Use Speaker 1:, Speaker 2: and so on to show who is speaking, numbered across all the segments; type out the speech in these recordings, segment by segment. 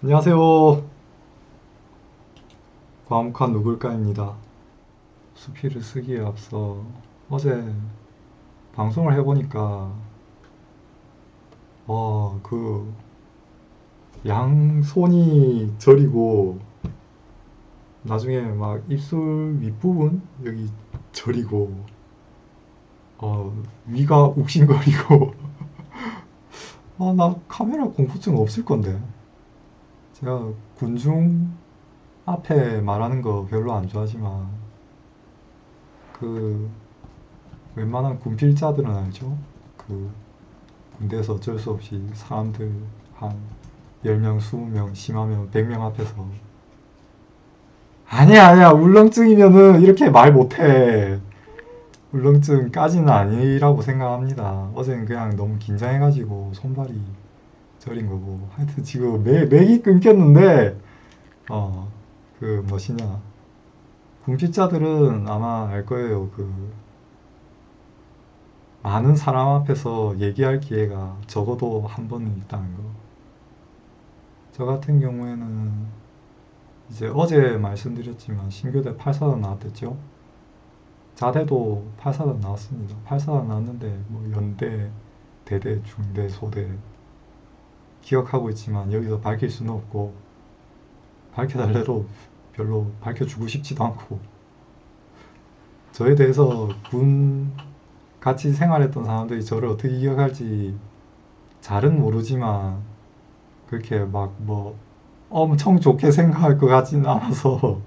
Speaker 1: 안녕하세요. 과묵한 누굴까입니다. 수필을 쓰기에 앞서 어제 방송을 해보니까 그 양손이 저리고 나중에 막 입술 윗부분 여기 저리고 위가 욱신거리고 나 카메라 공포증 없을 건데 제가 군중 앞에 말하는 거 별로 안 좋아하지만 그 웬만한 군필자들은 알죠? 그 군대에서 어쩔 수 없이 사람들 한 10명, 20명, 심하면 100명 앞에서 아니야, 아니야, 울렁증이면은 이렇게 말 못해. 울렁증까지는 아니라고 생각합니다. 어제는 그냥 너무 긴장해가지고 손발이 저린 거고. 하여튼 지금 맥이 끊겼는데, 어, 그 뭐시냐. 군필자들은 아마 알 거예요. 그 많은 사람 앞에서 얘기할 기회가 적어도 한 번은 있다는 거. 저 같은 경우에는 이제 어제 말씀드렸지만 신교대 8사단 나왔댔죠. 자대도 8사단 나왔습니다. 8사단 나왔는데 뭐 연대, 대대, 중대, 소대 기억하고 있지만 여기서 밝힐 수는 없고 밝혀달래도 별로 밝혀주고 싶지도 않고 저에 대해서 군 같이 생활했던 사람들이 저를 어떻게 기억할지 잘은 모르지만 그렇게 막 뭐 엄청 좋게 생각할 것 같지는 않아서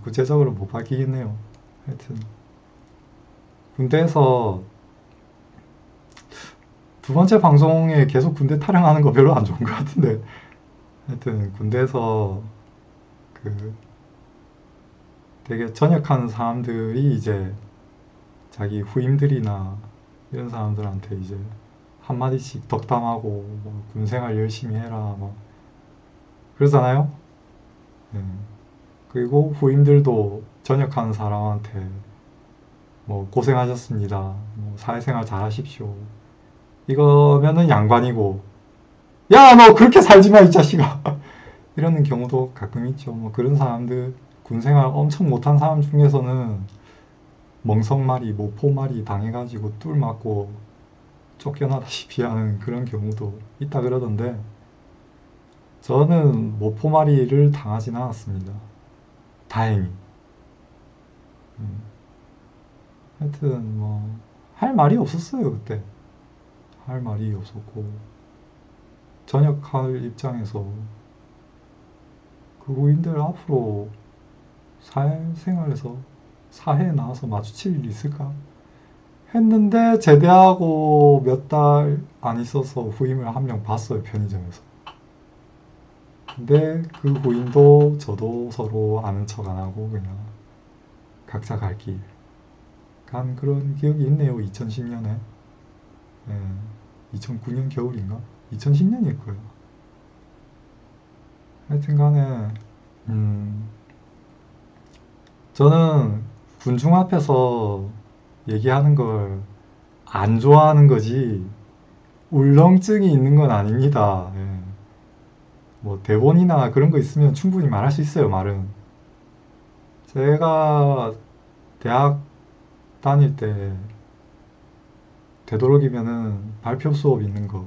Speaker 1: 구체적으로 못 밝히겠네요. 하여튼 군대에서 두 번째 방송에 계속 군대 타령하는 거 별로 안 좋은 것 같은데 하여튼 군대에서 그 되게 전역하는 사람들이 이제 자기 후임들이나 이런 사람들한테 이제 한마디씩 덕담하고 뭐 군생활 열심히 해라 뭐 그러잖아요. 예. 그리고 후임들도 전역하는 사람한테 뭐 고생하셨습니다. 뭐 사회생활 잘하십시오. 이거면은 양반이고 야 너 그렇게 살지 마 이 자식아 이러는 경우도 가끔 있죠. 뭐 그런 사람들 군생활 엄청 못한 사람 중에서는 멍석말이 모포말이 당해가지고 뚫 맞고 쫓겨나다시피 하는 그런 경우도 있다 그러던데 저는 모포말이를 당하진 않았습니다. 다행히. 음. 하여튼 뭐 할 말이 없었어요 그때. 할 말이 없었고 전역할 입장에서 그 후임들 앞으로 사회생활에서 사회에 나와서 마주칠 일이 있을까? 했는데 제대하고 몇 달 안 있어서 후임을 한 명 봤어요 편의점에서. 근데 그 후임도 저도 서로 아는 척 안 하고 그냥 각자 갈 길 간 그런 기억이 있네요. 2010년에 2009년 겨울인가? 2010년일 거예요. 하여튼간에 음, 저는 군중 앞에서 얘기하는 걸 안 좋아하는 거지 울렁증이 있는 건 아닙니다. 뭐 대본이나 그런 거 있으면 충분히 말할 수 있어요. 말은 제가 대학 다닐 때 되도록이면은 발표 수업 있는 거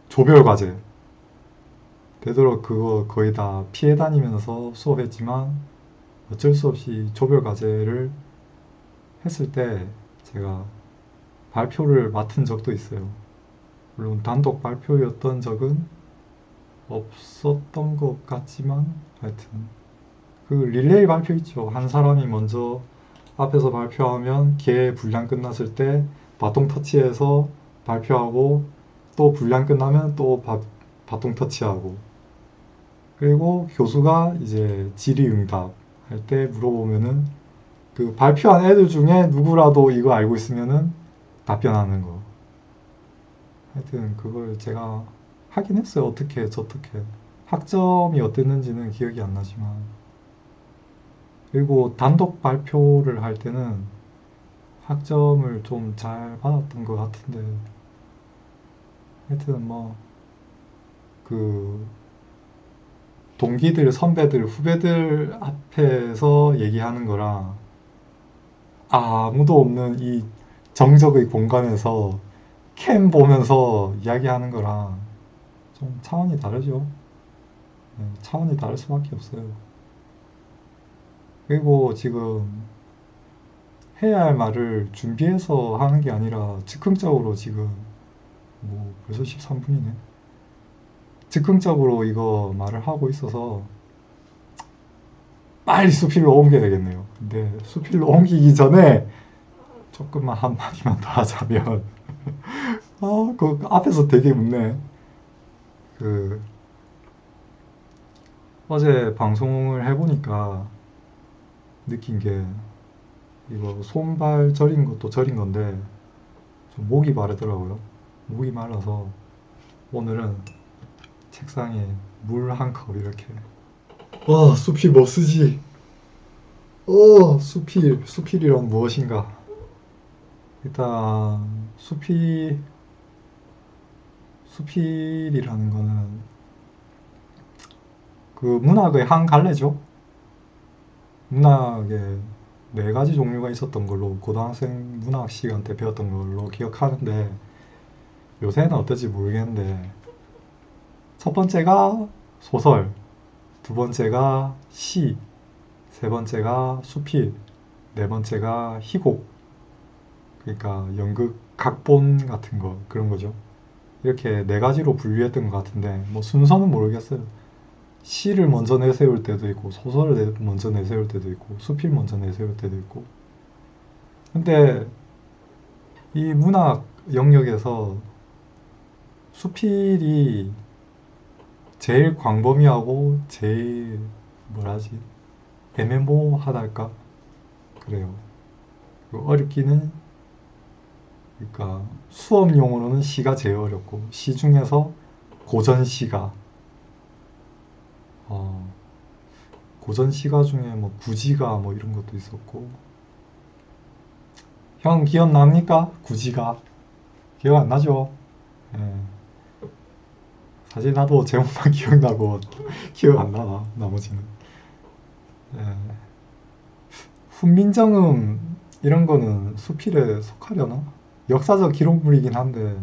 Speaker 1: 조별 과제 되도록 그거 거의 다 피해 다니면서 수업했지만 어쩔 수 없이 조별 과제를 했을 때 제가 발표를 맡은 적도 있어요. 물론 단독 발표였던 적은 없었던 것 같지만 하여튼 그 릴레이 발표 있죠. 한 사람이 먼저 앞에서 발표하면 걔 분량 끝났을 때 바통 터치해서 발표하고 또 분량 끝나면 또 바통 터치하고 그리고 교수가 이제 질의응답 할 때 물어보면은 그 발표한 애들 중에 누구라도 이거 알고 있으면은 답변하는 거. 하여튼 그걸 제가 하긴 했어요. 어떻게 저떻게 학점이 어땠는지는 기억이 안 나지만 그리고 단독 발표를 할 때는 학점을 좀 잘 받았던 것 같은데 하여튼 뭐 그 동기들, 선배들, 후배들 앞에서 얘기하는 거랑 아무도 없는 이 정적의 공간에서 캠 보면서 이야기하는 거랑 좀 차원이 다르죠. 네, 차원이 다를 수밖에 없어요. 그리고 지금 해야 할 말을 준비해서 하는 게 아니라 즉흥적으로 지금 뭐 벌써 13분이네. 즉흥적으로 이거 말을 하고 있어서 빨리 수필로 옮겨야 되겠네요. 근데 수필로 옮기기 전에 조금만 한마디만 더 하자면 그 앞에서 되게 묻네. 그 어제 방송을 해보니까 느낀 게 이거 손발 저린 것도 저린 건데 좀 목이 마르더라고요. 목이 말라서 오늘은 책상에 물 한 컵 이렇게 수필 뭐 쓰지? 수필이란 무엇인가? 일단 수필이라는 거는 그 문학의 한 갈래죠. 문학에 네 가지 종류가 있었던 걸로 고등학생 문학 시간 때 배웠던 걸로 기억하는데 요새는 어떨지 모르겠는데 첫 번째가 소설, 두 번째가 시, 세 번째가 수필, 네 번째가 희곡. 그러니까 연극 각본 같은 거 그런 거죠. 이렇게 네 가지로 분류했던 것 같은데 뭐 순서는 모르겠어요. 시를 먼저 내세울 때도 있고 소설을 먼저 내세울 때도 있고 수필 먼저 내세울 때도 있고 근데 이 문학 영역에서 수필이 제일 광범위하고 제일 뭐라지 애매모호하달까 그래요. 어렵기는 그러니까 수업 용어로는 시가 제일 어렵고 시 중에서 고전 시가 어, 고전 시가 중에 뭐 구지가 뭐 이런 것도 있었고 형 기억납니까? 구지가 기억 안 나죠? 예. 사실 나도 제목만 기억나고 기억 안 나. 나머지는 예. 훈민정음 이런 거는 수필에 속하려나? 역사적 기록물이긴 한데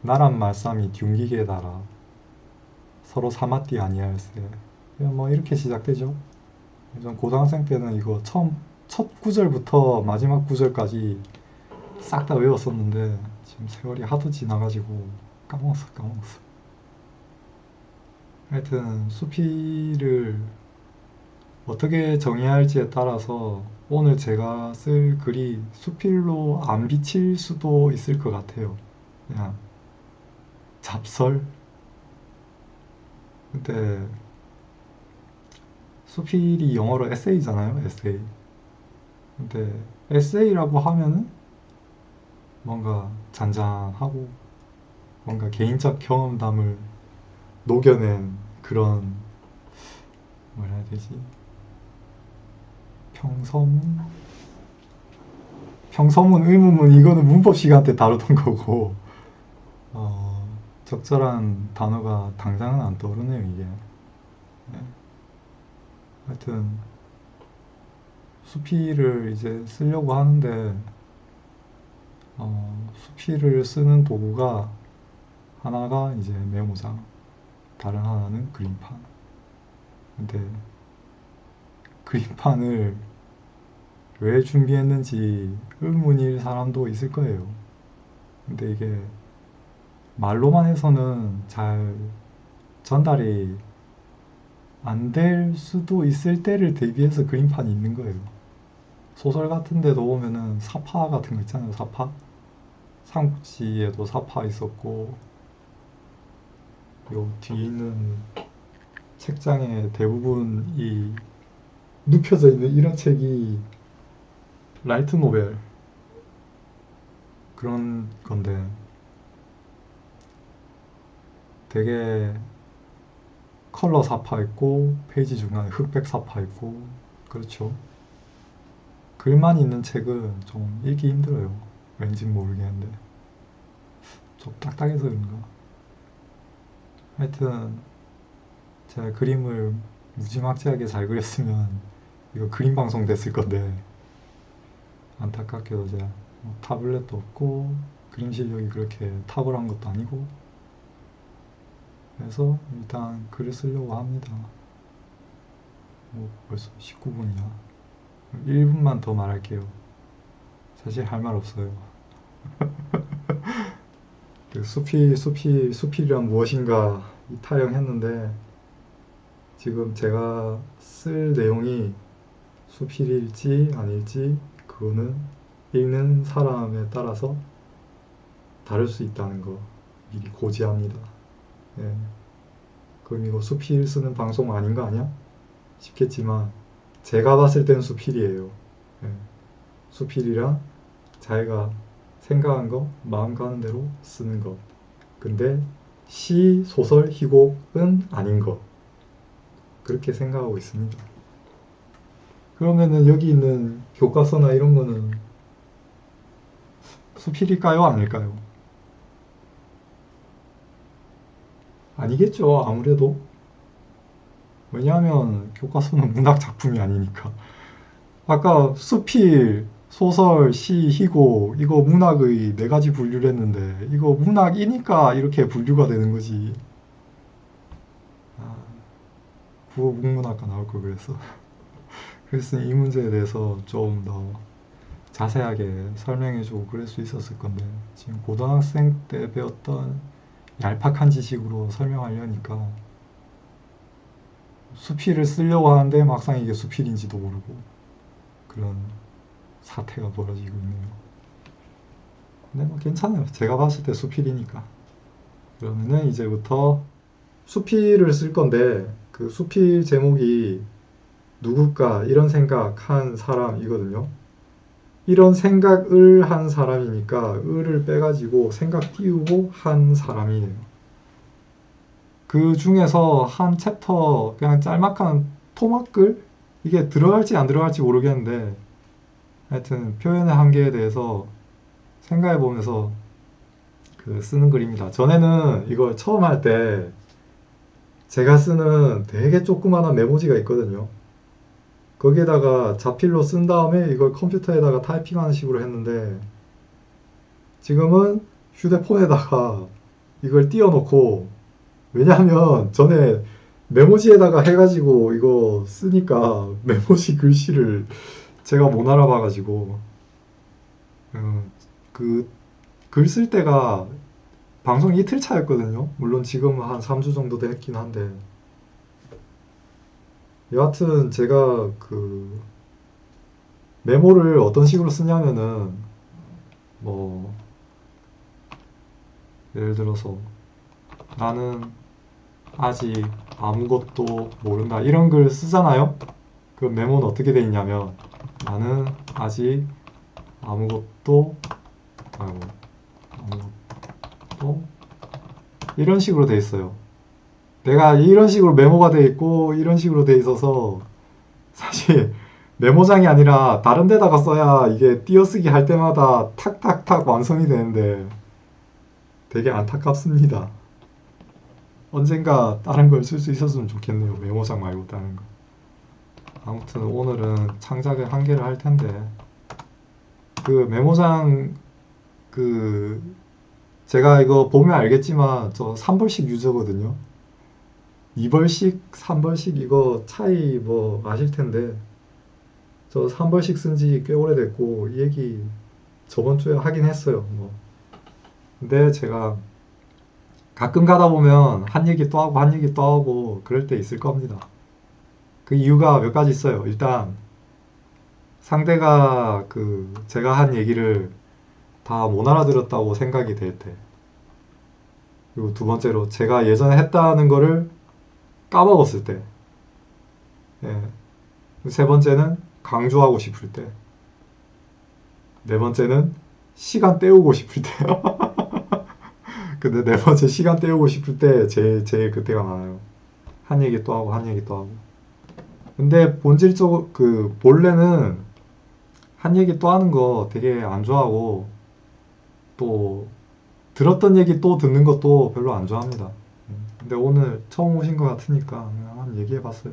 Speaker 1: 나란 말싸미 둔기게 달아 서로 사마띠 아니할세 그냥 뭐 이렇게 시작되죠. 전 고등학생 때는 이거 처음 첫 구절부터 마지막 구절까지 싹 다 외웠었는데 지금 세월이 하도 지나가지고 까먹었어. 하여튼 수필을 어떻게 정의해야 할지에 따라서 오늘 제가 쓸 글이 수필로 안 비칠 수도 있을 것 같아요. 그냥 잡설? 근데 수필이 영어로 에세이잖아요, 에세이. 근데 에세이라고 하면은 뭔가 잔잔하고 뭔가 개인적 경험담을 녹여낸 그런 뭐라 해야 되지? 평서문? 평서문, 의문문 이거는 문법 시간 때 다루던 거고 어, 적절한 단어가 당장은 안 떠오르네요 이게. 네. 하여튼 수필을 이제 쓰려고 하는데 수필을 쓰는 도구가 하나가 이제 메모장, 다른 하나는 그림판. 근데 그림판을 왜 준비했는지 의문일 사람도 있을 거예요. 근데 이게 말로만 해서는 잘 전달이 안 될 수도 있을 때를 대비해서 그림판이 있는 거예요. 소설 같은 데도 보면은 사파 같은 거 있잖아요. 사파. 삼국지에도 사파 있었고 요 뒤에 있는 책장에 대부분 이 눕혀져 있는 이런 책이 라이트 노벨 그런 건데 되게 컬러 사파 있고 페이지 중간에 흑백 사파 있고 그렇죠. 글만 있는 책은 좀 읽기 힘들어요. 왠진 모르겠는데 좀 딱딱해서 그런가. 하여튼 제가 그림을 무지막지하게 잘 그렸으면 이거 그림 방송 됐을 건데 안타깝게도 제가 뭐 타블렛도 없고 그림 실력이 그렇게 탁월한 것도 아니고 그래서 일단 글을 쓰려고 합니다. 뭐 벌써 19분이야. 1분만 더 말할게요. 사실 할 말 없어요. 그 수필이란 무엇인가 타령했는데 지금 제가 쓸 내용이 수필일지 아닐지 그거는 읽는 사람에 따라서 다를 수 있다는 거 미리 고지합니다. 예. 그럼 이거 수필 쓰는 방송 아닌 거 아니야? 싶겠지만 제가 봤을 땐 수필이에요. 예. 수필이란 자기가 생각한 거 마음 가는 대로 쓰는 거. 근데 시, 소설, 희곡은 아닌 거. 그렇게 생각하고 있습니다. 그러면은 여기 있는 교과서나 이런 거는 수필일까요? 아닐까요? 아니겠죠. 아무래도. 왜냐하면 교과서는 문학 작품이 아니니까. 아까 수필, 소설, 시, 희곡 이거 문학의 네 가지 분류를 했는데 이거 문학이니까 이렇게 분류가 되는 거지. 아, 국어 국문학과 나올 걸 그랬어. 그랬으니 이 문제에 대해서 좀 더 자세하게 설명해주고 그럴 수 있었을 건데 지금 고등학생 때 배웠던 얄팍한 지식으로 설명하려니까 수필을 쓰려고 하는데 막상 이게 수필인지도 모르고 그런 사태가 벌어지고 있네요. 근데 뭐 괜찮아요. 제가 봤을 때 수필이니까. 그러면은 이제부터 수필을 쓸 건데 그 수필 제목이 누굴까 이런 생각한 사람이거든요. 이런 생각을 한 사람이니까 을을 빼가지고 생각 띄우고 한 사람이에요. 그 중에서 한 챕터 그냥 짤막한 토막글 이게 들어갈지 안 들어갈지 모르겠는데 하여튼 표현의 한계에 대해서 생각해 보면서 그 쓰는 글입니다. 전에는 이걸 처음 할 때 제가 쓰는 되게 조그마한 메모지가 있거든요. 거기에다가 자필로 쓴 다음에 이걸 컴퓨터에다가 타이핑하는 식으로 했는데 지금은 휴대폰에다가 이걸 띄워놓고 왜냐하면 전에 메모지에다가 해가지고 이거 쓰니까 메모지 글씨를 제가 못 알아봐가지고 그 글 쓸 때가 방송 이틀 차였거든요. 물론 지금은 한 3주 정도 됐긴 한데 여하튼 제가 그 메모를 어떤 식으로 쓰냐면은 뭐 예를 들어서 나는 아직 아무것도 모른다 이런 글 쓰잖아요. 그 메모는 어떻게 돼 있냐면 나는 아직 아무것도 아무것도 이런 식으로 돼 있어요. 내가 이런 식으로 메모가 돼 있고 이런 식으로 돼 있어서 사실 메모장이 아니라 다른 데다가 써야 이게 띄어쓰기 할 때마다 탁탁탁 완성이 되는데 되게 안타깝습니다. 언젠가 다른 걸 쓸 수 있었으면 좋겠네요. 메모장 말고 다른 거. 아무튼 오늘은 창작의 한계를 할 텐데 그 메모장 그 제가 이거 보면 알겠지만 저 3벌씩 유저거든요. 2벌씩, 3벌씩 이거 차이 뭐 아실 텐데 저 3벌씩 쓴 지 꽤 오래됐고 이 얘기 저번 주에 하긴 했어요. 뭐. 근데 제가 가끔 가다 보면 한 얘기 또 하고 한 얘기 또 하고 그럴 때 있을 겁니다. 그 이유가 몇 가지 있어요. 일단 상대가 그 제가 한 얘기를 다 못 알아들었다고 생각이 될 때. 그리고 두 번째로 제가 예전에 했다는 거를 까먹었을 때. 예. 세 번째는 강조하고 싶을 때. 네 번째는 시간 때우고 싶을 때요. 근데 네 번째 시간 때우고 싶을 때 제일 그때가 많아요. 한 얘기 또 하고 한 얘기 또 하고. 근데 본질적으로 그 본래는 한 얘기 또 하는 거 되게 안 좋아하고 또 들었던 얘기 또 듣는 것도 별로 안 좋아합니다. 근데 오늘 처음 오신 것 같으니까 그냥 한번 얘기해봤어요.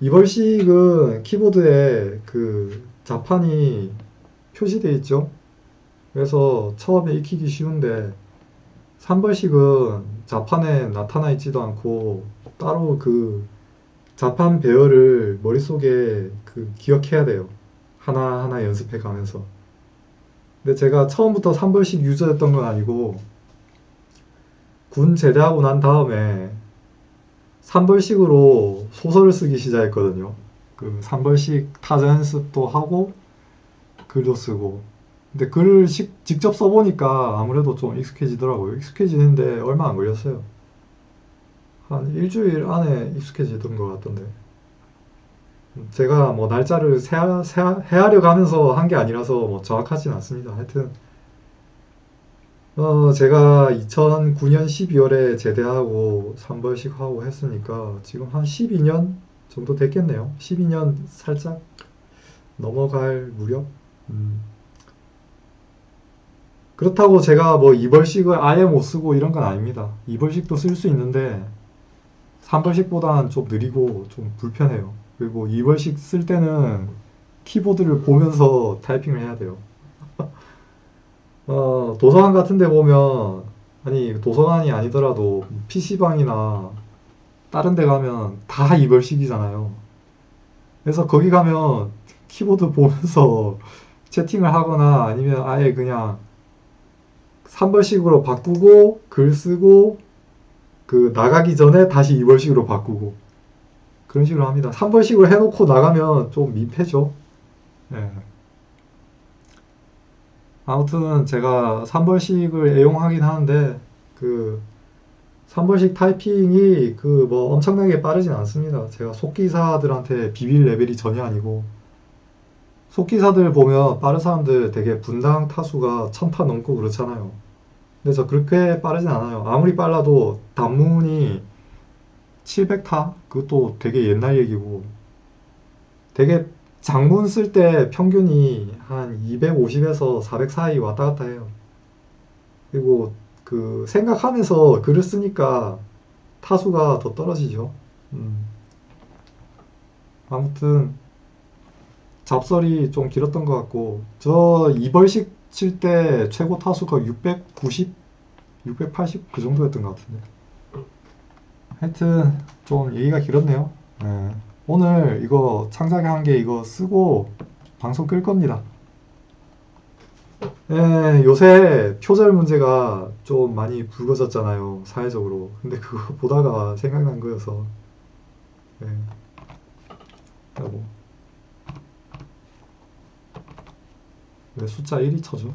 Speaker 1: 이벌식은 키보드에 그 자판이 표시되어 있죠. 그래서 처음에 익히기 쉬운데 3벌식은 자판에 나타나 있지도 않고 따로 그 자판 배열을 머릿속에 그 기억해야 돼요. 하나하나 연습해 가면서. 근데 제가 처음부터 3벌식 유저였던 건 아니고 군 제대하고 난 다음에 3벌식으로 소설을 쓰기 시작했거든요. 그 3벌식 타자 연습도 하고 글도 쓰고. 근데 글을 직접 써보니까 아무래도 좀 익숙해지더라고요. 익숙해지는데 얼마 안 걸렸어요. 한 일주일 안에 익숙해지던 것 같던데. 제가 뭐 날짜를 헤아려 가면서 한 게 아니라서 뭐 정확하진 않습니다. 하여튼 제가 2009년 12월에 제대하고 3벌씩 하고 했으니까 지금 한 12년 정도 됐겠네요. 12년 살짝 넘어갈 무렵. 음. 그렇다고 제가 뭐 2벌씩을 아예 못 쓰고 이런 건 아닙니다. 2벌씩도 쓸 수 있는데 3벌씩보다는 좀 느리고 좀 불편해요. 그리고 2벌씩 쓸 때는 키보드를 보면서 타이핑을 해야 돼요. 도서관 같은 데 보면, 아니, 도서관이 아니더라도 PC방이나 다른 데 가면 다 이벌식이잖아요. 그래서 거기 가면 키보드 보면서 채팅을 하거나 아니면 아예 그냥 3벌식으로 바꾸고 글 쓰고 그 나가기 전에 다시 2벌식으로 바꾸고 그런 식으로 합니다. 3벌식으로 해놓고 나가면 좀 민폐죠. 예. 아무튼 제가 3벌식을 애용하긴 하는데 그 3번씩 타이핑이 그 뭐 엄청나게 빠르진 않습니다. 제가 속기사들한테 비빌 레벨이 전혀 아니고 속기사들 보면 빠른 사람들 되게 분당 타수가 1000타 넘고 그렇잖아요. 근데 저 그렇게 빠르진 않아요. 아무리 빨라도 단문이 700타? 그것도 되게 옛날 얘기고 되게 장문 쓸 때 평균이 한 250에서 400 사이 왔다 갔다 해요. 그리고 그 생각하면서 글을 쓰니까 타수가 더 떨어지죠. 음. 아무튼 잡설이 좀 길었던 것 같고 저 이벌식 칠 때 최고 타수가 690, 680 그 정도였던 것 같은데. 하여튼 좀 얘기가 길었네요. 네. 오늘 이거 창작에 한 게 이거 쓰고 방송 끌 겁니다. 네, 요새 표절 문제가 좀 많이 불거졌잖아요, 사회적으로. 근데 그거 보다가 생각난 거여서. 네. 뭐, 왜 숫자 1이 쳐져?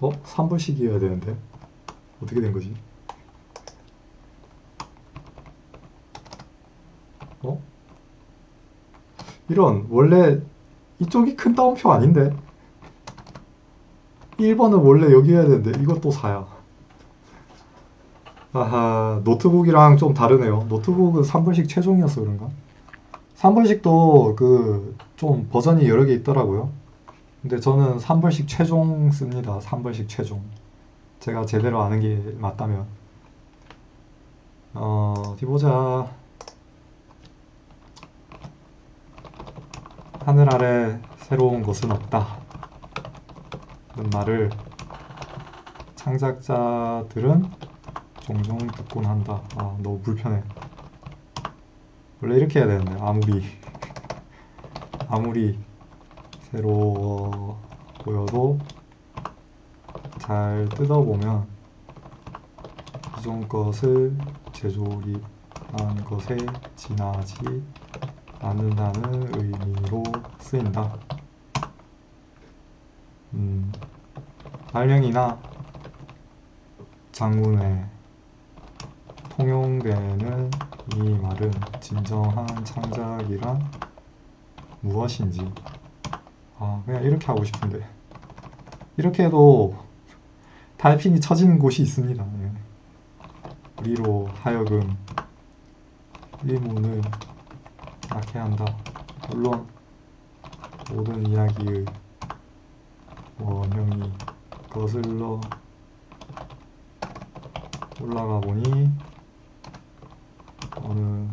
Speaker 1: 3벌씩이어야 되는데 어떻게 된 거지? 어? 이런 원래 이쪽이 큰 따옴표 아닌데 1번은 원래 여기여야 되는데 이것도 4야. 아하, 노트북이랑 좀 다르네요. 노트북은 3번씩 최종이어서 그런가? 3번씩도 그 좀 버전이 여러 개 있더라고요. 근데 저는 3번씩 최종 씁니다. 3번씩 최종. 제가 제대로 아는 게 맞다면. 어디 보자. 하늘 아래 새로운 것은 없다. 는 말을 창작자들은 종종 듣곤 한다. 아, 너무 불편해. 원래 이렇게 해야 되는데, 아무리 새로워 보여도 잘 뜯어보면 기존 것을 재조립한 것에 지나지 않는다는 의미로 쓰인다. 발명이나 장문에 통용되는 이 말은 진정한 창작이란 무엇인지. 그냥 이렇게 하고 싶은데 이렇게 해도 타이핑이 처지는 곳이 있습니다. 예. 우리로 하여금 의문을 낳게 한다. 물론 모든 이야기의 원형이 거슬러 올라가 보니 어느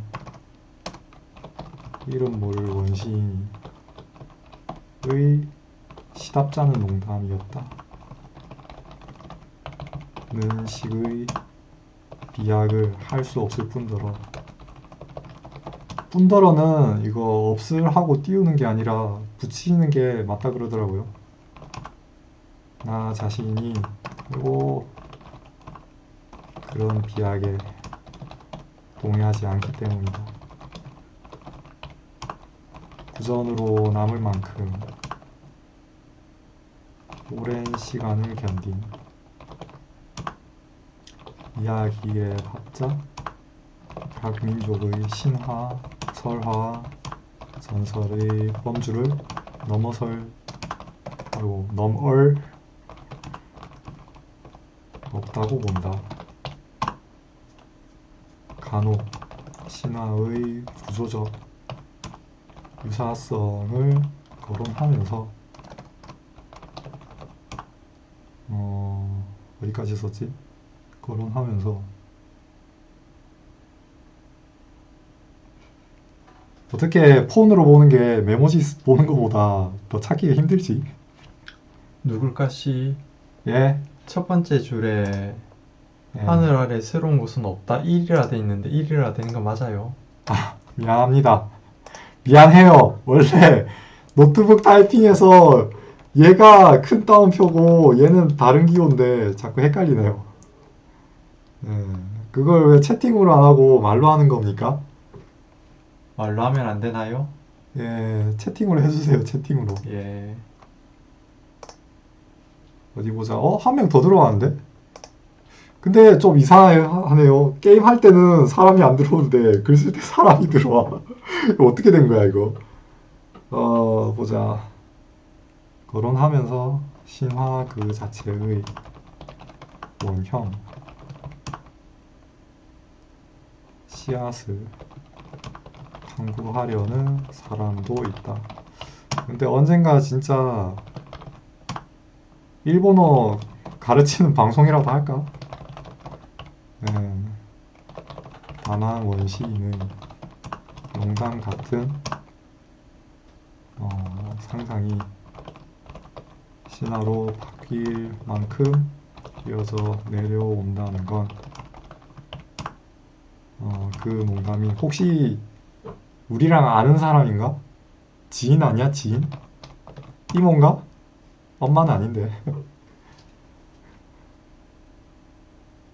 Speaker 1: 이름 모를 원시인의 시답잖은 농담이었다. 는 식의 비약을 할 수 없을 뿐더러는 이거 없을 하고 띄우는 게 아니라 붙이는 게 맞다 그러더라고요. 나 자신이 그리고 그런 비약에 동의하지 않기 때문이다. 구전으로 남을 만큼 오랜 시간을 견딘 이야기의 합작, 각 민족의 신화, 설화, 전설의 범주를 넘어설 넘을 없다고 본다. 간혹 신화의 구조적 유사성을 거론하면서 어디까지 썼지? 거론하면서 어떻게 폰으로 보는 게 메모지 보는 것보다 더 찾기가 힘들지?
Speaker 2: 누굴까시
Speaker 1: 예?
Speaker 2: 첫 번째 줄에
Speaker 1: 예.
Speaker 2: 하늘 아래 새로운 곳은 없다 1이라 돼 있는데 1이라 되는 거 맞아요?
Speaker 1: 미안합니다. 미안해요. 원래 노트북 타이핑에서 얘가 큰 따옴표고 얘는 다른 기호인데 자꾸 헷갈리네요. 그걸 왜 채팅으로 안 하고 말로 하는 겁니까?
Speaker 2: 말로 하면 안 되나요?
Speaker 1: 예, 채팅으로 해주세요. 채팅으로.
Speaker 2: 예.
Speaker 1: 어디 보자. 한 명 더 들어왔는데? 근데 좀 이상하네요. 게임 할 때는 사람이 안 들어오는데 글 쓸 때 사람이 들어와. 이거 어떻게 된 거야, 이거? 보자. 거론하면서 신화 그 자체의 원형, 씨앗을 탐구하려는 사람도 있다. 근데 언젠가 진짜 일본어 가르치는 방송이라도 할까? 다만 원시인의 농담 같은 상상이 신화로 바뀔 만큼 이어져 내려온다는 건 그 농담이 혹시 우리랑 아는 사람인가? 지인 아니야? 지인? 이모인가? 엄마는 아닌데.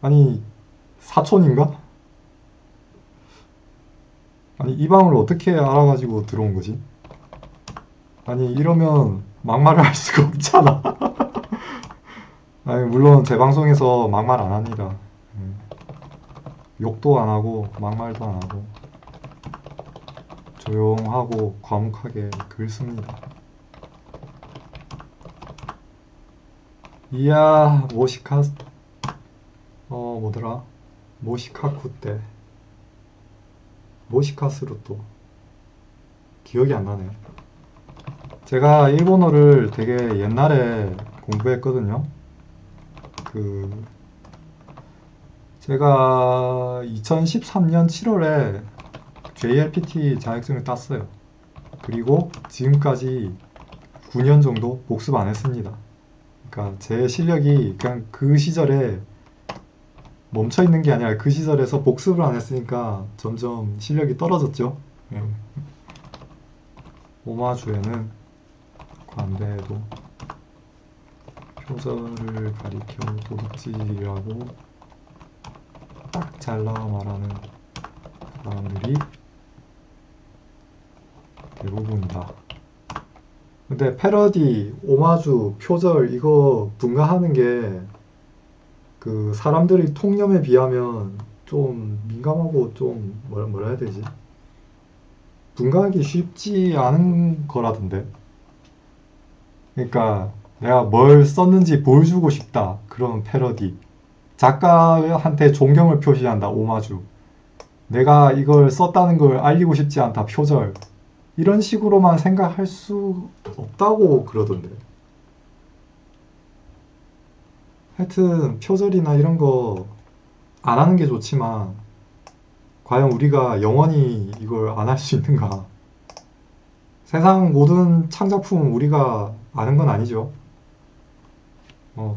Speaker 1: 아니 사촌인가? 아니 이 방을 어떻게 알아가지고 들어온 거지? 아니 이러면 막말을 할 수가 없잖아. 아니 물론 제 방송에서 막말 안 합니다. 욕도 안 하고 막말도 안 하고 조용하고 과묵하게 글 씁니다. 이야 뭐더라? 모시카쿠 때 모시카스로 또 기억이 안 나네요. 제가 일본어를 되게 옛날에 공부했거든요. 제가 2013년 7월에 JLPT 자격증을 땄어요. 그리고 지금까지 9년 정도 복습 안 했습니다. 그러니까 제 실력이 그냥 그 시절에 멈춰 있는 게 아니라 그 시절에서 복습을 안 했으니까 점점 실력이 떨어졌죠. 오마주에는 관대해도 표절을 가리켜 도둑질이라고 딱 잘라 말하는 사람들이 대부분이다. 근데 패러디, 오마주, 표절 이거 분가하는 게 그 사람들이 통념에 비하면 좀 민감하고 좀 뭐라 해야 되지? 분가하기 쉽지 않은 거라던데. 그러니까 내가 뭘 썼는지 보여주고 싶다. 그런 패러디. 작가한테 존경을 표시한다. 오마주. 내가 이걸 썼다는 걸 알리고 싶지 않다. 표절. 이런 식으로만 생각할 수 없다고 그러던데. 하여튼 표절이나 이런 거 안 하는 게 좋지만 과연 우리가 영원히 이걸 안 할 수 있는가? 세상 모든 창작품은 우리가 아는 건 아니죠.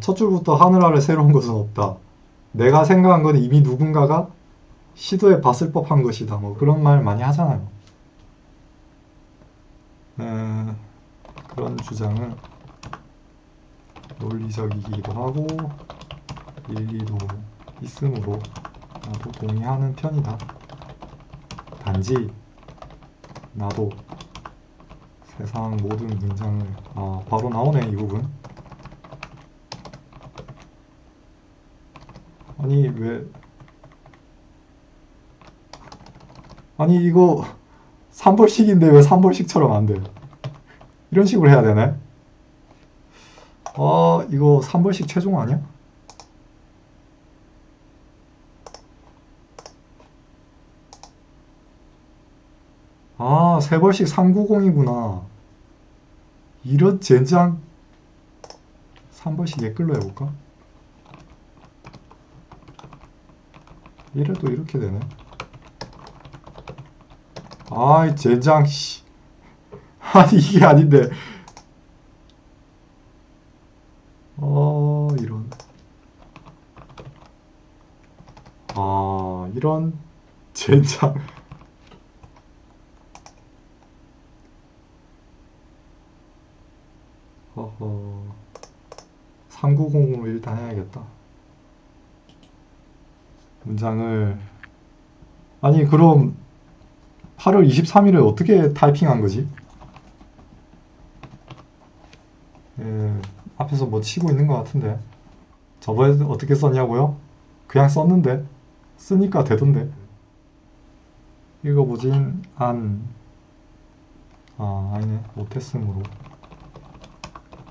Speaker 1: 첫 줄부터 하늘 아래 새로운 것은 없다. 내가 생각한 건 이미 누군가가 시도해 봤을 법한 것이다. 뭐 그런 말 많이 하잖아요. 그런 주장은 논리적이기도 하고 일리도 있으므로 나도 동의하는 편이다. 단지 나도 세상 모든 문장을 바로 나오네 이 부분. 아니 왜 아니 이거 3벌씩인데 왜 3벌씩처럼 안 돼? 이런 식으로 해야 되네? 이거 3벌씩 최종 아니야? 아, 3벌씩 390이구나. 이런 젠장. 3벌씩 옛글로 해볼까? 이래도 이렇게 되네. 아이, 젠장, 씨. 아니, 이게 아닌데. 이런. 이런. 젠장. 허허. 3900으로 일단 해야겠다. 문장을. 아니, 그럼 8월 23일에 어떻게 타이핑한 거지? 앞에서 뭐 치고 있는 것 같은데. 저번에 어떻게 썼냐고요? 그냥 썼는데. 쓰니까 되던데. 읽어보진 아니네. 못했으므로.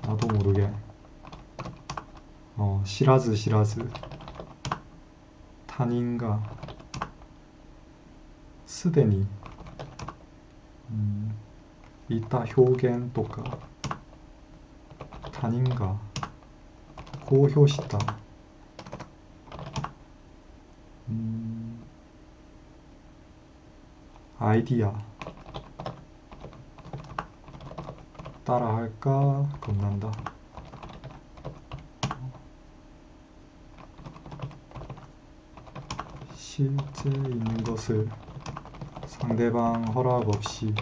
Speaker 1: 나도 모르게. 시라즈. 탄인가. 스데니. 이따 효겐 또까. 탄인가. 고효시다. 아이디어. 따라할까 겁난다. 실제 있는 것을 상대방 허락 없이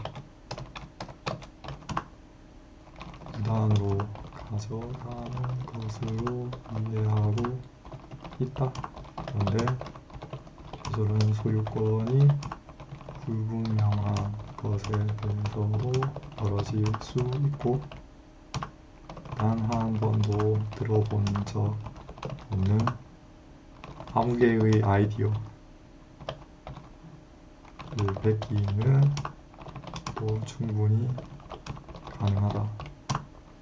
Speaker 1: 무단으로 가져가는 것으로 이해하고 있다. 그런데 표절은 소유권이 불분명한 것에 대해서도 벌어질 수 있고 단 한 번도 들어본 적 없는 아무 개의 아이디어를 베끼는 또 충분히 가능하다.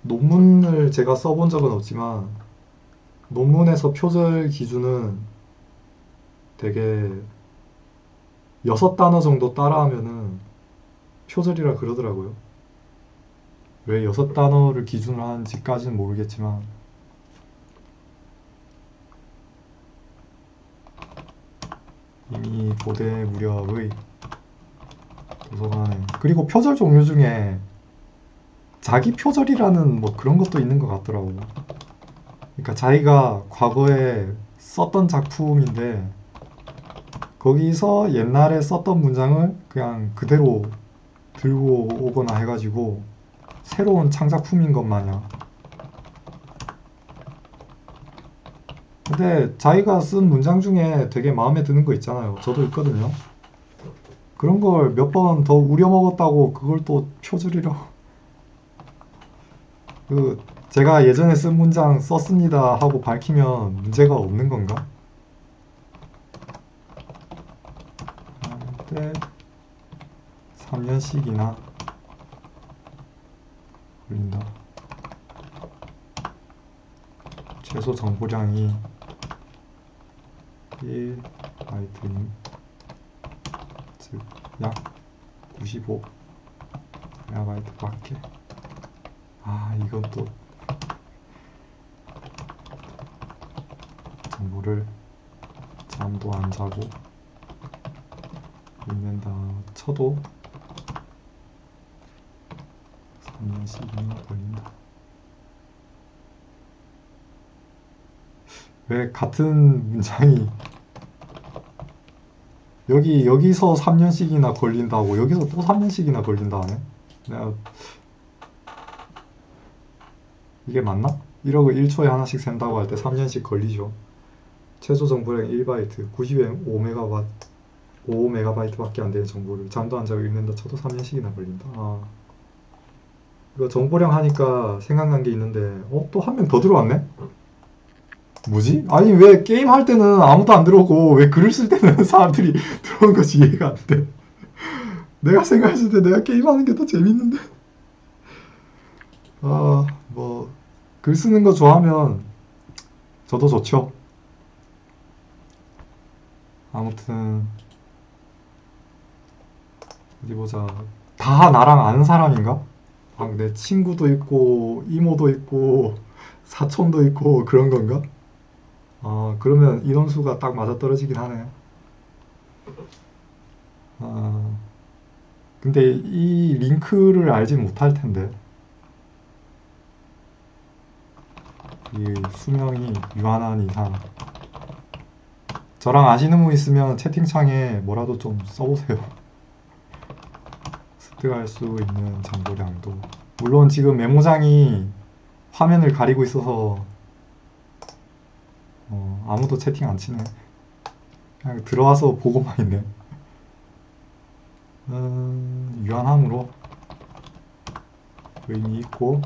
Speaker 1: 논문을 제가 써본 적은 없지만 논문에서 표절 기준은 되게 6단어 정도 따라하면은 표절이라 그러더라고요. 왜 6단어를 기준으로 하는지까지는 모르겠지만 이미 고대 무렵의 도서관에 그리고 표절 종류 중에 자기 표절이라는 뭐 그런 것도 있는 것 같더라고. 그러니까 자기가 과거에 썼던 작품인데 거기서 옛날에 썼던 문장을 그냥 그대로 들고 오거나 해가지고 새로운 창작품인 것 마냥. 근데 자기가 쓴 문장 중에 되게 마음에 드는 거 있잖아요. 저도 있거든요. 그런 걸 몇 번 더 우려먹었다고 그걸 또 표절이라고. 제가 예전에 쓴 문장 썼습니다 하고 밝히면 문제가 없는 건가? 한때 3년씩이나 걸린다. 최소 정보량이 1바이트임. 즉 약 95 메가바이트 밖에. 아, 이건 또 정보를 잠도 안 자고 읽는다 쳐도 3년씩이나 걸린다. 왜 같은 문장이 여기서 3년씩이나 걸린다고 여기서 또 3년씩이나 걸린다 하네? 내가 이게 맞나? 1억을 1초에 하나씩 샌다고 할 때 3년씩 걸리죠. 최소 정보량 1바이트, 5메가바이트밖에 안 되는 정보를 잠도 안 자고 읽는다 쳐도 3년씩이나 걸린다. 아, 이거 정보량 하니까 생각난 게 있는데, 또 한 명 더 들어왔네? 뭐지? 아니, 왜 게임 할 때는 아무도 안 들어오고, 왜 글을 쓸 때는 사람들이 들어오는 것이 이해가 안 돼. 내가 생각했을 때 내가 게임하는 게 더 재밌는데. 아, 뭐, 글 쓰는 거 좋아하면 저도 좋죠. 아무튼, 어디 보자. 다 나랑 아는 사람인가? 막 내 친구도 있고, 이모도 있고, 사촌도 있고, 그런 건가? 그러면 인원수가 딱 맞아떨어지긴 하네. 아, 근데 이 링크를 알지 못할 텐데. 이 수명이 유한한 이상. 저랑 아시는 분 있으면 채팅창에 뭐라도 좀 써보세요. 습득할 수 있는 정보량도. 물론 지금 메모장이 화면을 가리고 있어서 아무도 채팅 안 치네. 그냥 들어와서 보고만 있네. 유한함으로 의미 있고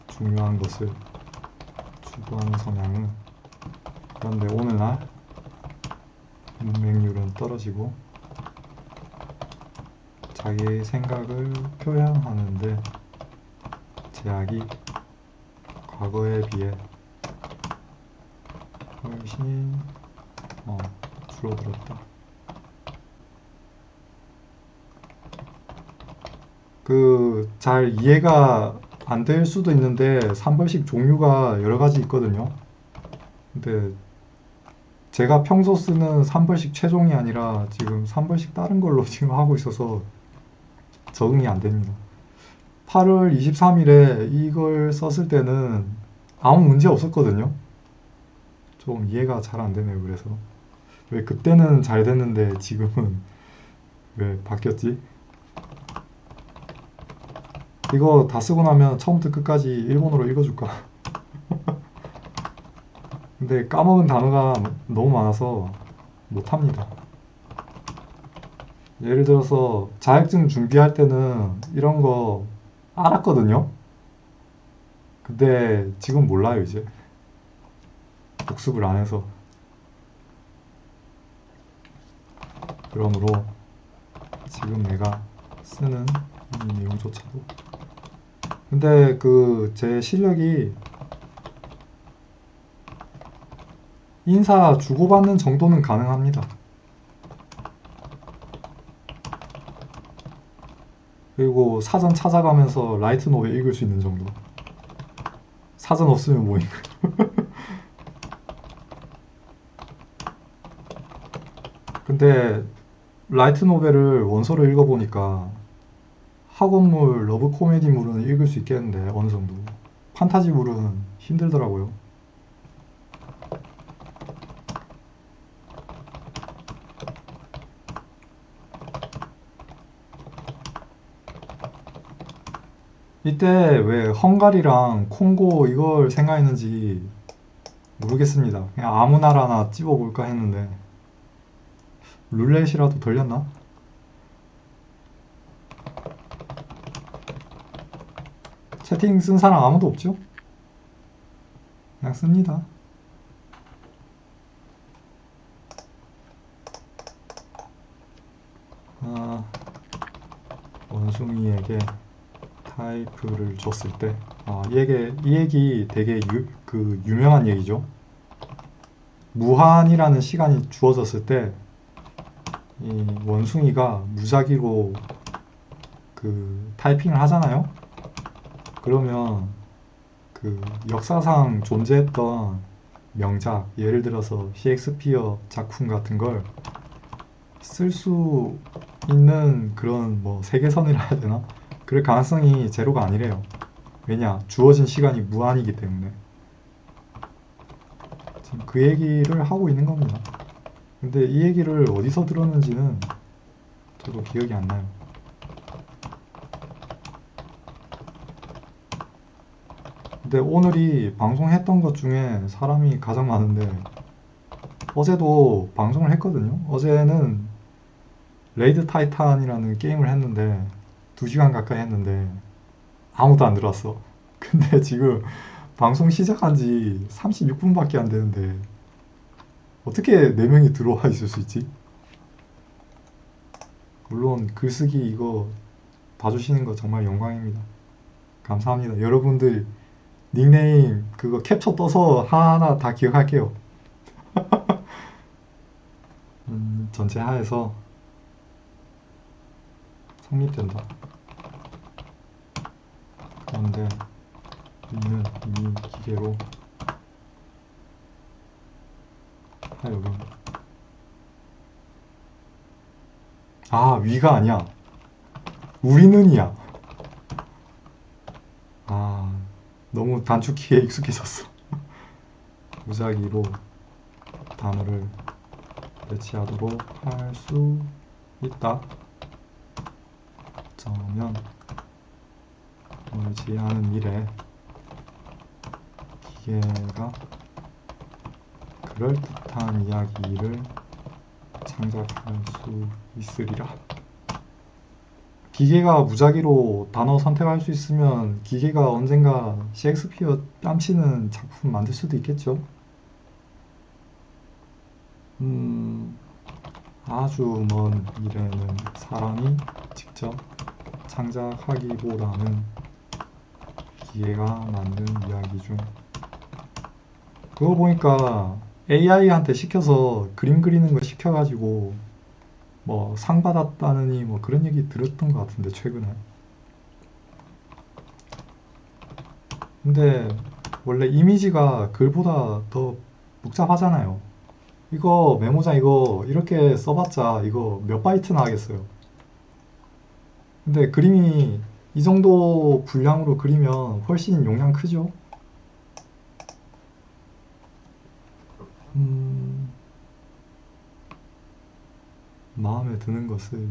Speaker 1: 중요한 것을 추구하는 성향은, 그런데 오늘날 문맹률은 떨어지고 자기의 생각을 표현하는데 제약이 과거에 비해 훨씬 줄어들었다. 잘 이해가 안 될 수도 있는데 산벌식 종류가 여러 가지 있거든요. 근데 제가 평소 쓰는 산벌식 최종이 아니라 지금 산벌식 다른 걸로 지금 하고 있어서 적응이 안 됩니다. 8월 23일에 이걸 썼을 때는 아무 문제 없었거든요. 좀 이해가 잘 안 되네요. 그래서 왜 그때는 잘 됐는데 지금은 왜 바뀌었지? 이거 다 쓰고 나면 처음부터 끝까지 일본어로 읽어줄까? 근데 까먹은 단어가 너무 많아서 못합니다. 예를 들어서 자격증 준비할 때는 이런 거 알았거든요. 근데 지금 몰라요, 이제. 복습을 안 해서. 그러므로 지금 내가 쓰는 이 내용조차도. 근데 제 실력이 인사 주고받는 정도는 가능합니다. 그리고 사전 찾아가면서 라이트 노벨 읽을 수 있는 정도. 사전 없으면 뭐임. 근데 라이트 노벨을 원서를 읽어보니까 학원물, 러브 코미디물은 읽을 수 있겠는데 어느 정도. 판타지물은 힘들더라고요. 이때 왜 헝가리랑 콩고 이걸 생각했는지 모르겠습니다. 그냥 아무 나라나 찝어볼까 했는데 룰렛이라도 돌렸나? 채팅 쓴 사람 아무도 없죠? 그냥 씁니다. 원숭이에게 타이프를 줬을 때, 이 얘기 되게 유명한 얘기죠. 무한이라는 시간이 주어졌을 때 이 원숭이가 무작위로 그 타이핑을 하잖아요. 그러면 그 역사상 존재했던 명작, 예를 들어서 셰익스피어 작품 같은 걸 쓸 수 있는 그런 뭐 세계선이라 해야 되나? 그럴 가능성이 제로가 아니래요. 왜냐? 주어진 시간이 무한이기 때문에. 지금 그 얘기를 하고 있는 겁니다. 근데 이 얘기를 어디서 들었는지는 저도 기억이 안 나요. 근데 오늘이 방송했던 것 중에 사람이 가장 많은데 어제도 방송을 했거든요. 어제는 레이드 타이탄이라는 게임을 했는데 2시간 가까이 했는데 아무도 안 들어왔어. 근데 지금 방송 시작한 지 36분밖에 안 되는데 어떻게 4명이 들어와 있을 수 있지? 물론 글쓰기 이거 봐주시는 거 정말 영광입니다. 감사합니다. 여러분들 닉네임 그거 캡처 떠서 하나하나 다 기억할게요. 전체 하에서 성립된다. 그런데 위는 이미 기계로 하여금 위가 아니야. 우리는이야. 너무 단축키에 익숙해졌어. 무작위로 단어를 배치하도록 할 수 있다. 어쩌면 멀지 않은 미래 기계가 그럴듯한 이야기를 창작할 수 있으리라. 기계가 무작위로 단어 선택할 수 있으면 기계가 언젠가 셰익스피어 뺨치는 작품 만들 수도 있겠죠. 아주 먼 미래는 사람이 직접 창작하기보다는 기계가 만든 이야기 중. 그거 보니까 AI한테 시켜서 그림 그리는 거 시켜가지고 뭐 상 받았다느니 뭐 그런 얘기 들었던 것 같은데 최근에. 근데 원래 이미지가 글보다 더 복잡하잖아요. 이거 메모장 이거 이렇게 써봤자 이거 몇 바이트나 하겠어요. 근데 그림이 이 정도 분량으로 그리면 훨씬 용량 크죠? 마음에 드는 것을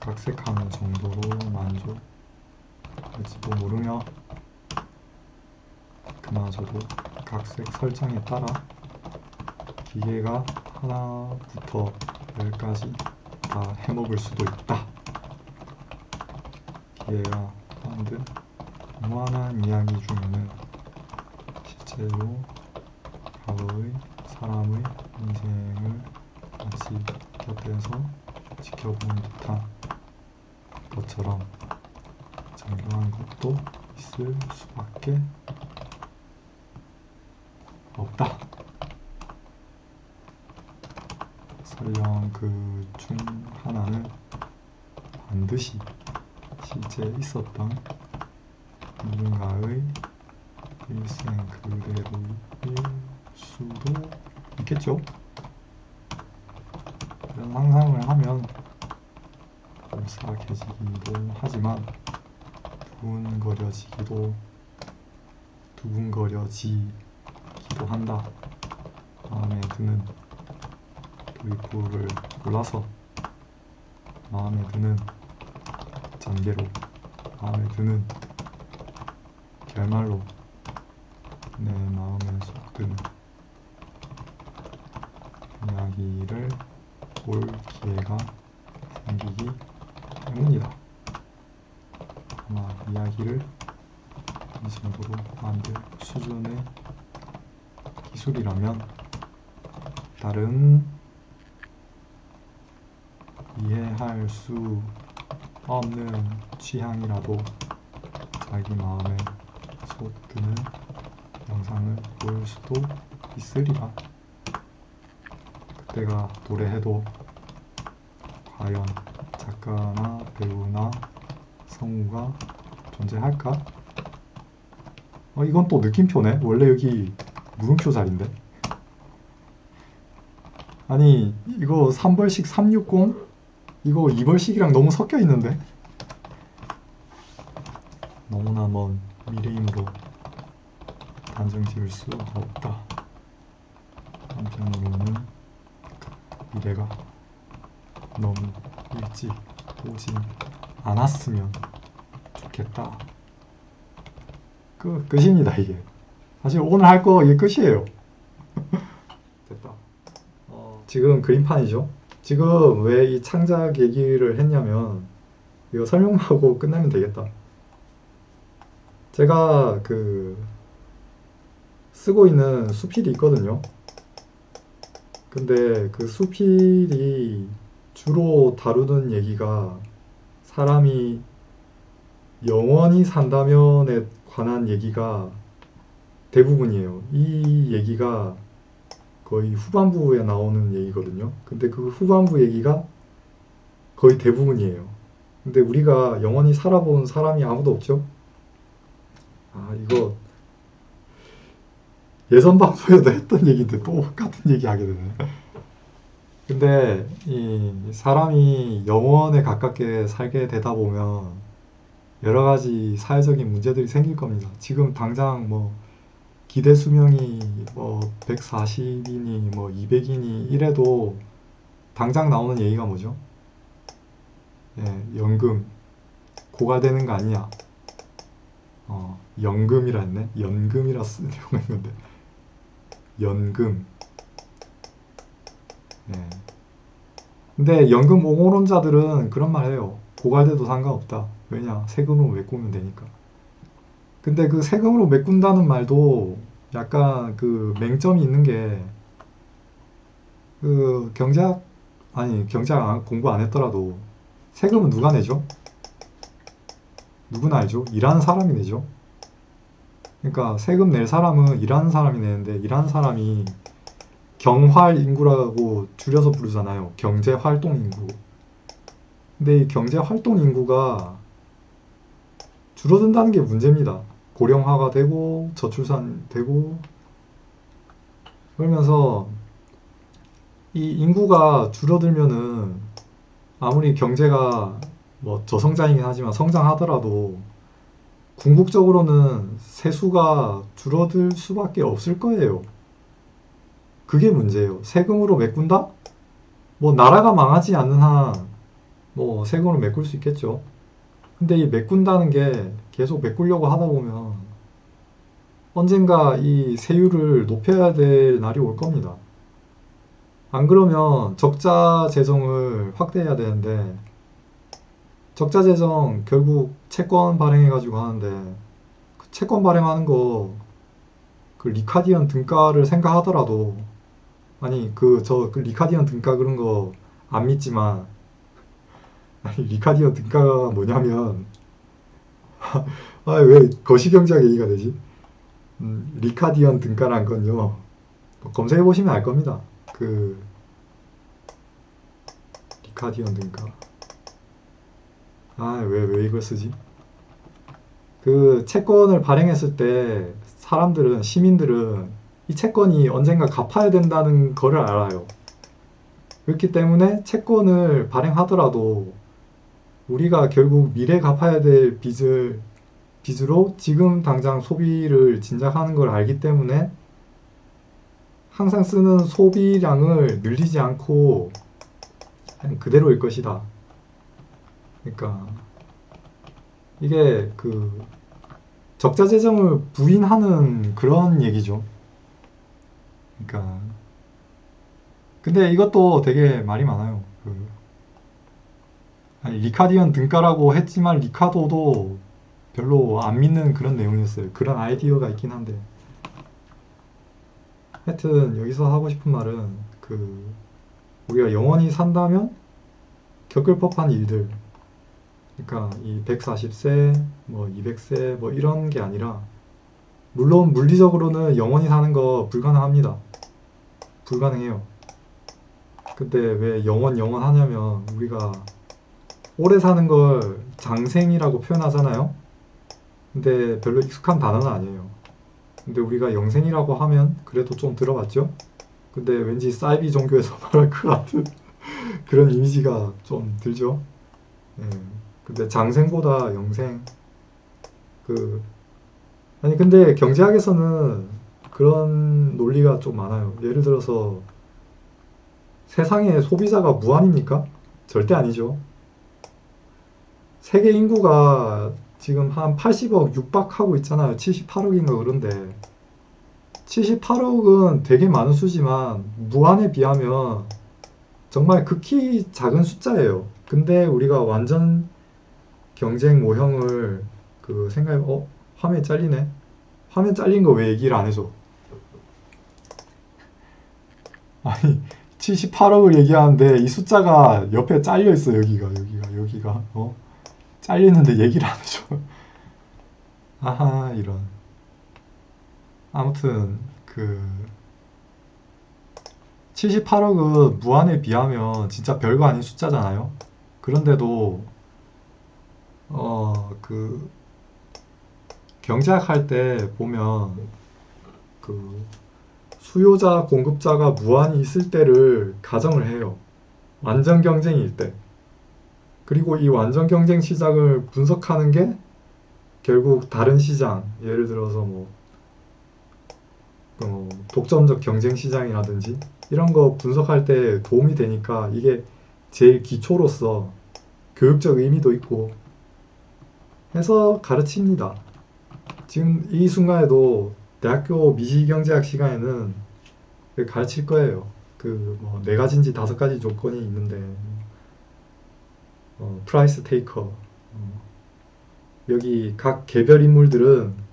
Speaker 1: 각색하는 정도로 만족할지도 모르며 그마저도 각색 설정에 따라 기계가 하나부터 10까지 다 해먹을 수도 있다. 기계가 만든 무한한 이야기 중에는 실제로 과거의 사람의 인생을 마치 곁에서 지켜본 듯한 것처럼 정교한 것도 있을 수밖에 없다. 설령 그 중 하나는 반드시 실제 있었던 누군가의 일생 그대로일 수도 있겠죠. 이런 상상을 하면 불쌍해지기도 하지만 두근거려지기도 한다. 마음에 드는 도입부를 골라서 마음에 드는 전개로 마음에 드는 결말로 내 마음에 쏙 드는 이야기를 볼 기회가 생기기 때문이다. 아마 이야기를 이 정도로 만들 수준의 기술이라면 다른 이해할 수 없는 취향이라도 자기 마음에 쏙 드는 영상을 볼 수도 있으리라. 그때가 도래해도 과연 작가나 배우나 성우가 존재할까? 이건 또 느낌표네. 원래 여기 물음표 자리인데. 아니 이거 3벌식 360? 이거 2벌식이랑 너무 섞여 있는데. 너무나 먼 미래이므로 단정 지을 수 없다. 한편으로는 미래가 너무 일찍 오진 않았으면 좋겠다. 끝입니다 이게. 사실 오늘 할 거 이게 끝이에요. 됐다. 지금 그림판이죠. 지금 왜 이 창작 얘기를 했냐면 이거 설명만 하고 끝내면 되겠다. 제가 쓰고 있는 수필이 있거든요. 근데 그 수필이 주로 다루는 얘기가 사람이 영원히 산다면에 관한 얘기가 대부분이에요. 이 얘기가 거의 후반부에 나오는 얘기거든요. 근데 그 후반부 얘기가 거의 대부분이에요. 근데 우리가 영원히 살아본 사람이 아무도 없죠? 이거 예전 방송에도 했던 얘기인데 또 같은 얘기 하게 되네. 근데 이 사람이 영원에 가깝게 살게 되다 보면 여러 가지 사회적인 문제들이 생길 겁니다. 지금 당장 뭐 기대 수명이 뭐 140이니 뭐 200이니 이래도 당장 나오는 얘기가 뭐죠? 연금 고갈되는 거 아니냐? 연금이라 했네. 연금이라 쓰려고 했는데 연금. 근데 연금 옹호론자들은 그런 말 해요. 고갈돼도 상관없다. 왜냐? 세금으로 메꾸면 되니까. 근데 그 세금으로 메꾼다는 말도 약간 맹점이 있는 게 경제학 공부 안 했더라도 세금은 누가 내죠? 누구나 알죠? 일하는 사람이 내죠. 그러니까 세금 낼 사람은 일하는 사람이 내는데 일하는 사람이 경활 인구라고 줄여서 부르잖아요. 경제활동 인구. 근데 이 경제활동 인구가 줄어든다는 게 문제입니다. 고령화가 되고 저출산 되고 그러면서 이 인구가 줄어들면은 아무리 경제가 뭐 저성장이긴 하지만 성장하더라도 궁극적으로는 세수가 줄어들 수밖에 없을 거예요. 그게 문제예요. 세금으로 메꾼다? 뭐 나라가 망하지 않는 한 뭐 세금으로 메꿀 수 있겠죠. 근데 이 메꾼다는 게 계속 메꾸려고 하다 보면 언젠가 이 세율을 높여야 될 날이 올 겁니다. 안 그러면 적자 재정을 확대해야 되는데 적자 재정 결국 채권 발행해가지고 하는데 그 채권 발행하는 거 리카디언 등가를 생각하더라도 아니 리카디언 등가 그런 거 안 믿지만 리카디언 등가가 뭐냐면 왜 거시경제학 얘기가 되지? 리카디언 등가란 건요 검색해 보시면 알 겁니다. 리카디언 등가 왜 이걸 쓰지? 채권을 발행했을 때 시민들은 이 채권이 언젠가 갚아야 된다는 거를 알아요. 그렇기 때문에 채권을 발행하더라도 우리가 결국 미래 갚아야 될 빚으로 지금 당장 소비를 진작하는 걸 알기 때문에 항상 쓰는 소비량을 늘리지 않고 그냥 그대로일 것이다. 그러니까 이게 적자 재정을 부인하는 그런 얘기죠. 그러니까 근데 이것도 되게 말이 많아요. 리카디언 등가라고 했지만 리카도도 별로 안 믿는 그런 내용이었어요. 그런 아이디어가 있긴 한데 하여튼 여기서 하고 싶은 말은 우리가 영원히 산다면 겪을 법한 일들, 그러니까 이 140세, 뭐 200세 뭐 이런 게 아니라 물론 물리적으로는 영원히 사는 거 불가능합니다. 불가능해요. 근데 왜 영원 하냐면 우리가 오래 사는 걸 장생이라고 표현하잖아요. 근데 별로 익숙한 단어는 아니에요. 근데 우리가 영생이라고 하면 그래도 좀 들어봤죠? 근데 왠지 사이비 종교에서 말할 것 같은 그런 이미지가 좀 들죠? 예. 근데 장생보다 영생, 그, 아니, 근데 경제학에서는 그런 논리가 좀 많아요. 예를 들어서 세상에 소비자가 무한입니까? 절대 아니죠. 세계 인구가 지금 한 80억 육박하고 있잖아요. 78억인가 그런데. 78억은 되게 많은 수지만 무한에 비하면 정말 극히 작은 숫자예요. 근데 우리가 완전 경쟁 모형을 그 생각해, 화면 잘리네? 화면 잘린 거 왜 얘기를 안 해줘? 아니, 78억을 얘기하는데 이 숫자가 옆에 잘려 있어, 여기가. 잘리는데 얘기를 안 해줘. 아하, 이런. 아무튼, 78억은 무한에 비하면 진짜 별거 아닌 숫자잖아요. 그런데도, 그, 경제학 할 때 보면, 그, 수요자, 공급자가 무한히 있을 때를 가정을 해요. 완전 경쟁일 때. 그리고 이 완전 경쟁 시장을 분석하는 게 결국 다른 시장, 예를 들어서 뭐, 독점적 경쟁 시장이라든지 이런 거 분석할 때 도움이 되니까 이게 제일 기초로서 교육적 의미도 있고 해서 가르칩니다. 지금 이 순간에도 대학교 미시경제학 시간에는 가르칠 거예요. 네 가지인지 다섯 가지 조건이 있는데, 프라이스 테이커. 여기 각 개별 인물들은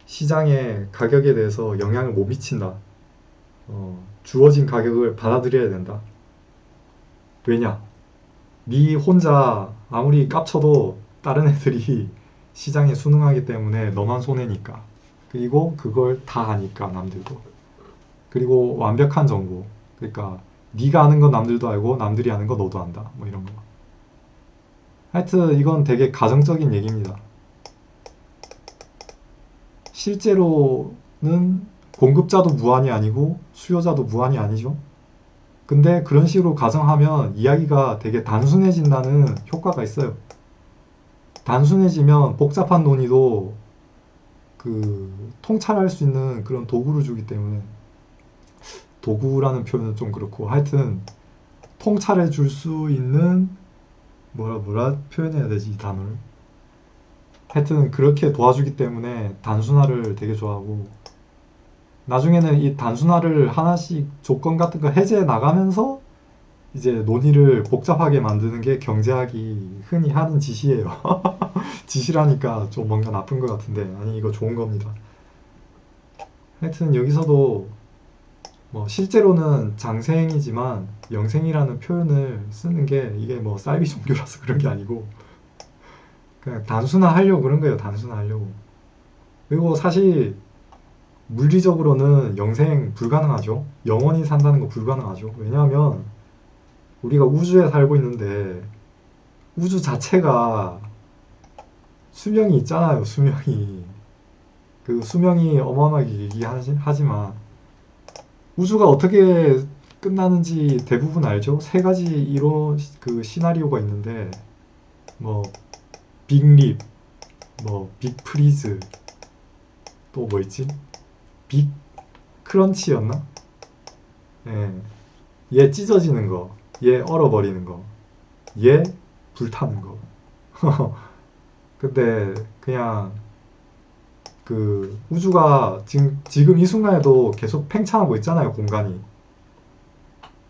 Speaker 1: 시장의 가격에 대해서 영향을 못 미친다. 주어진 가격을 받아들여야 된다. 왜냐? 네 혼자 아무리 깝쳐도 다른 애들이 시장에 순응하기 때문에 너만 손해니까. 그리고 그걸 다 아니까 남들도. 그리고 완벽한 정보. 그러니까 네가 아는 건 남들도 알고 남들이 아는 거 너도 안다. 뭐 이런 거. 하여튼 이건 되게 가정적인 얘기입니다. 실제로는 공급자도 무한이 아니고 수요자도 무한이 아니죠. 근데 그런 식으로 가정하면 이야기가 되게 단순해진다는 효과가 있어요. 단순해지면 복잡한 논의도 통찰할 수 있는 그런 도구를 주기 때문에, 도구라는 표현은 좀 그렇고 하여튼 통찰해 줄 수 있는, 뭐라 표현해야 되지 이 단어를. 하여튼 그렇게 도와주기 때문에 단순화를 되게 좋아하고, 나중에는 이 단순화를 하나씩 조건 같은 거 해제해 나가면서 이제 논의를 복잡하게 만드는 게 경제학이 흔히 하는 짓이에요. 짓이라니까 좀 뭔가 나쁜 것 같은데, 아니 이거 좋은 겁니다. 하여튼 여기서도 뭐 실제로는 장생이지만 영생이라는 표현을 쓰는 게 이게 뭐 사이비 종교라서 그런 게 아니고 그냥 단순화하려고 그런 거예요. 단순화하려고. 그리고 사실 물리적으로는 영생 불가능하죠. 영원히 산다는 거 불가능하죠. 왜냐하면 우리가 우주에 살고 있는데 우주 자체가 수명이 있잖아요. 수명이. 그 수명이 어마어마하게 얘기하지만 우주가 어떻게 끝나는지 대부분 알죠? 세 가지 시나리오가 있는데, 뭐 빅립, 뭐 빅프리즈, 또 뭐 있지? 빅 크런치였나? 예. 얘 찢어지는 거, 얘 얼어버리는 거, 얘 불타는 거. 근데 그냥 우주가 지금 이 순간에도 계속 팽창하고 있잖아요, 공간이.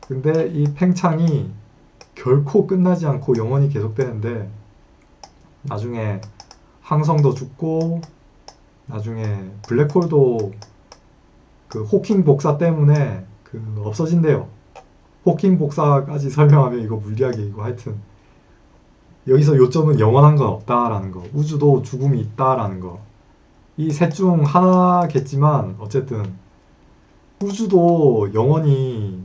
Speaker 1: 근데 이 팽창이 결코 끝나지 않고 영원히 계속되는데, 나중에 항성도 죽고, 나중에 블랙홀도 호킹 복사 때문에 없어진대요. 호킹 복사까지 설명하면 이거 물리학 얘기고, 하여튼 여기서 요점은 영원한 건 없다라는 거, 우주도 죽음이 있다라는 거. 이 셋 중 하나겠지만 어쨌든 우주도 영원히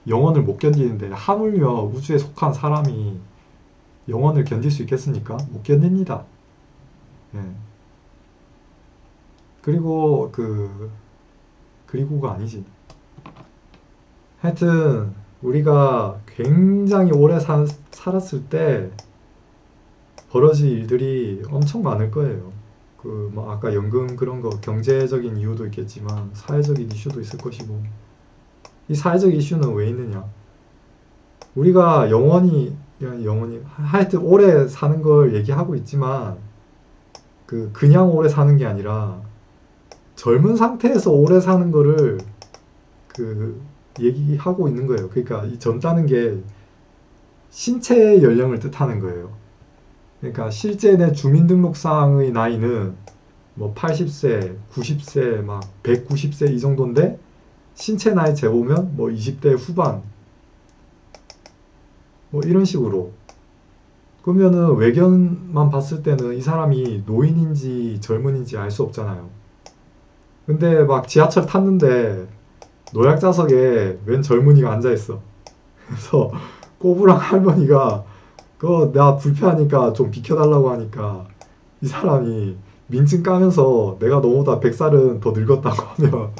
Speaker 1: 영원을 못 견디는데, 하물며 우주에 속한 사람이 영원을 견딜 수 있겠습니까? 못 견딥니다. 예. 그리고 그리고가 아니지. 하여튼 우리가 굉장히 오래 살았을 때 벌어질 일들이 엄청 많을 거예요. 뭐 아까 연금 그런 거 경제적인 이유도 있겠지만 사회적인 이슈도 있을 것이고, 이 사회적 이슈는 왜 있느냐? 우리가 영원히 하여튼 오래 사는 걸 얘기하고 있지만 그냥 오래 사는 게 아니라 젊은 상태에서 오래 사는 거를 얘기하고 있는 거예요. 그러니까 이 젊다는 게 신체 연령을 뜻하는 거예요. 그러니까 실제 내 주민등록상의 나이는 뭐 80세, 90세, 막 190세 이 정도인데 신체 나이 재보면 뭐 20대 후반 뭐 이런 식으로. 그러면은 외견만 봤을 때는 이 사람이 노인인지 젊은인지 알 수 없잖아요. 근데 막 지하철 탔는데 노약자석에 웬 젊은이가 앉아있어. 그래서 꼬부랑 할머니가 그거 나 불편하니까 좀 비켜달라고 하니까 이 사람이 민증 까면서 내가 너보다 100살은 더 늙었다고 하면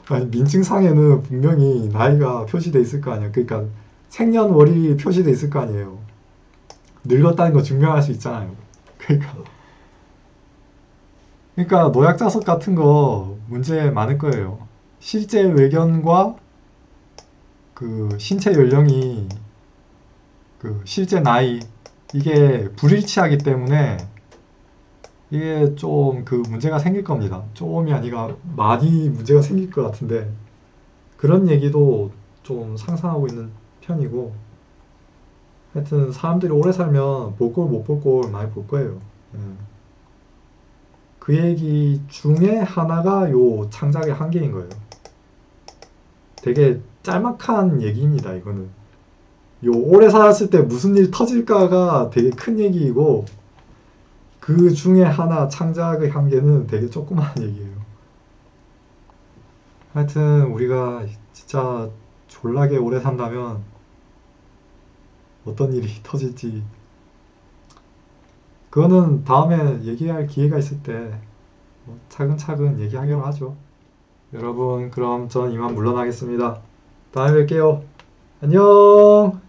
Speaker 1: 아니 민증상에는 분명히 나이가 표시돼 있을 거 아니야. 그러니까 생년월일이 표시돼 있을 거 아니에요. 늙었다는 거 증명할 수 있잖아요. 그러니까 노약자석 같은 거 문제 많을 거예요. 실제 외견과 신체 연령이 실제 나이 이게 불일치하기 때문에 이게 좀 문제가 생길 겁니다. 조금이 아니라 많이 문제가 생길 것 같은데 그런 얘기도 좀 상상하고 있는 편이고, 하여튼 사람들이 오래 살면 볼 꼴 못 볼 꼴 많이 볼 거예요. 예. 그 얘기 중에 하나가 요 창작의 한계인 거예요. 되게 짤막한 얘기입니다, 이거는. 요 오래 살았을 때 무슨 일 터질까가 되게 큰 얘기이고, 그 중에 하나 창작의 한계는 되게 조그마한 얘기예요. 하여튼 우리가 진짜 졸라게 오래 산다면 어떤 일이 터질지 그거는 다음에 얘기할 기회가 있을 때 차근차근 얘기하기로 하죠. 여러분, 그럼 전 이만 물러나겠습니다. 다음에 뵐게요. 안녕!